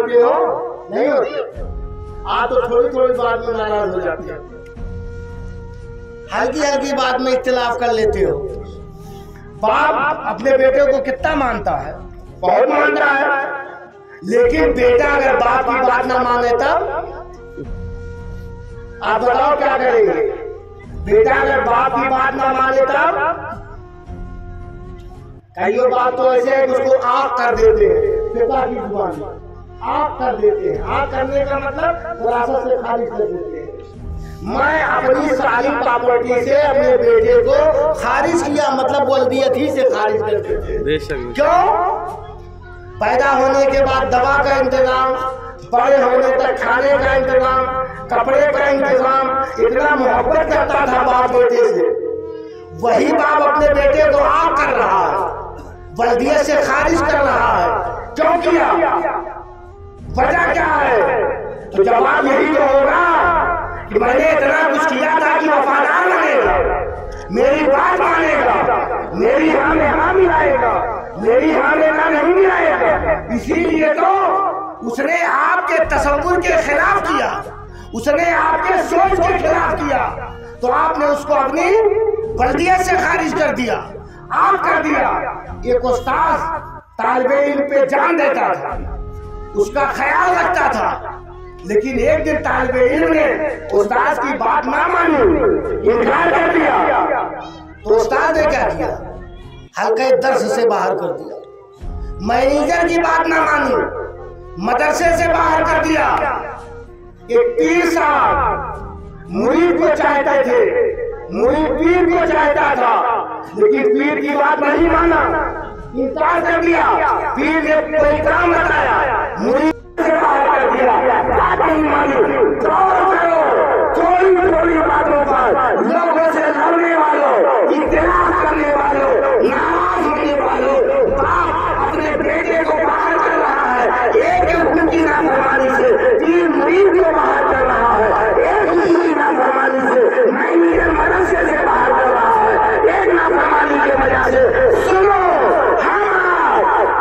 होते हो? नहीं होते। आप तो थोड़ी थोड़ी बात में नाराज हो जाते हो, हल्की हल्की बात में इख्तिलाफ कर लेते हो। बाप अपने बेटे को कितना मानता है? बहुत मानता है। लेकिन बेटा अगर बाप की बात ना माने तब आप बताओ क्या करेंगे? बेटा अगर बाप की बात ना माने तब कई बात तो ऐसे है उसको आग कर देते हैं, पिता की जुबान में आग कर देते हैं। आग करने का मतलब विरासत से खारिज कर देते हैं। मैं अपनी सारी प्रॉपर्टी से अपने बेटे को खारिज किया, मतलब वल्दियत से खारिज कर देते हैं। क्यों? पैदा होने के बाद दवा का इंतजाम, बड़े होने तक खाने का इंतजाम, कपड़े का इंतजाम, इतना मोहब्बत करता था बाप बेटे से। वही बाप अपने बेटे को आग कर रहा है, वल्दियत से खारिज कर रहा है। क्यों किया? वजह क्या है? तो जवाब यही तो होगा कि मैंने इतना कुछ किया था कि वफादार बनेगा, मेरी बात मानेगा, मेरी हाँ में हाँ मिलाएगा, मेरी हाँ में ना नहीं मिलाएगा। इसीलिए तो उसने आपके तसव्वुर के खिलाफ किया, उसने आपके सोच के खिलाफ किया, तो आपने उसको अपनी वल्दियत से खारिज कर दिया, आप कर दिया। एक उस्ताद तालिबे इल्म पे जान देता था, उसका ख्याल रखता था, लेकिन एक दिन तालिबे इल्म ने उस्ताद की बात ना मानी, इनकार कर दिया, तो उस्ताद ने क्या किया? हल्के दर्स से बाहर कर दिया। मैनेजर की बात ना मानी, मदरसे से बाहर कर दिया। एक पीर साहब मुरीद को चाहते थे, मुरीद पीर को चाहता था, लेकिन पीर की बात नहीं माना, इनकार कर दिया। पीर ने कोई काम बताया, मुरीद से बाहर कर दिया, बात नहीं मानी। थोड़ी थोड़ी बातों पर लोगों से लड़ने वालों, इख्तिलाफ करने वालों, नाराज होने वालों, बाप अपने बेटे को बाहर कर रहा है, एक हुक्म की नाफरमानी से पीर मुरीद को बाहर कर रहा है, एक हुक्म की नाफरमानी से मैनेजर मदरसे से बाहर कर रहा है, एक नाफरमानी के वजह से। सुनो,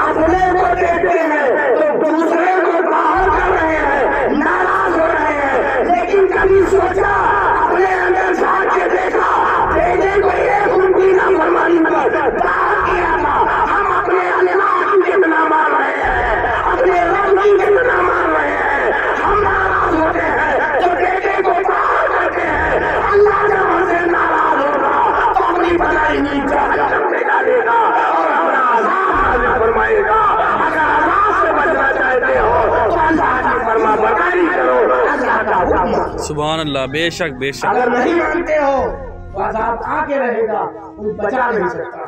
अपने को देखते हैं तो दूसरे को बाहर कर रहे हैं, नाराज हो रहे हैं, लेकिन कभी सोचा, अपने अंदर झांक के देखा, बेटे को एक उनकी नाफरमानी पर बाहर किया था। हम अपने अल्लाह की कितना मार रहे हैं, अपने रब की कितना मार रहे हैं। हम नाराज होते हैं तो बेटे को बाहर करते हैं। अल्लाह जब हमसे नाराज होगा तो अपनी भलाई नहीं चाहते डालेगा और अपना आजाद फरमाएगा। अगर आजाद से बचना चाहते हो तो अल्लाह की फरमा बरदारी करो, अल्लाह का हुक्म। सुभान अल्लाह। बेशक बेशक। अगर नहीं मानते हो तो आजाद आके रहेगा, कोई बचा नहीं सकता।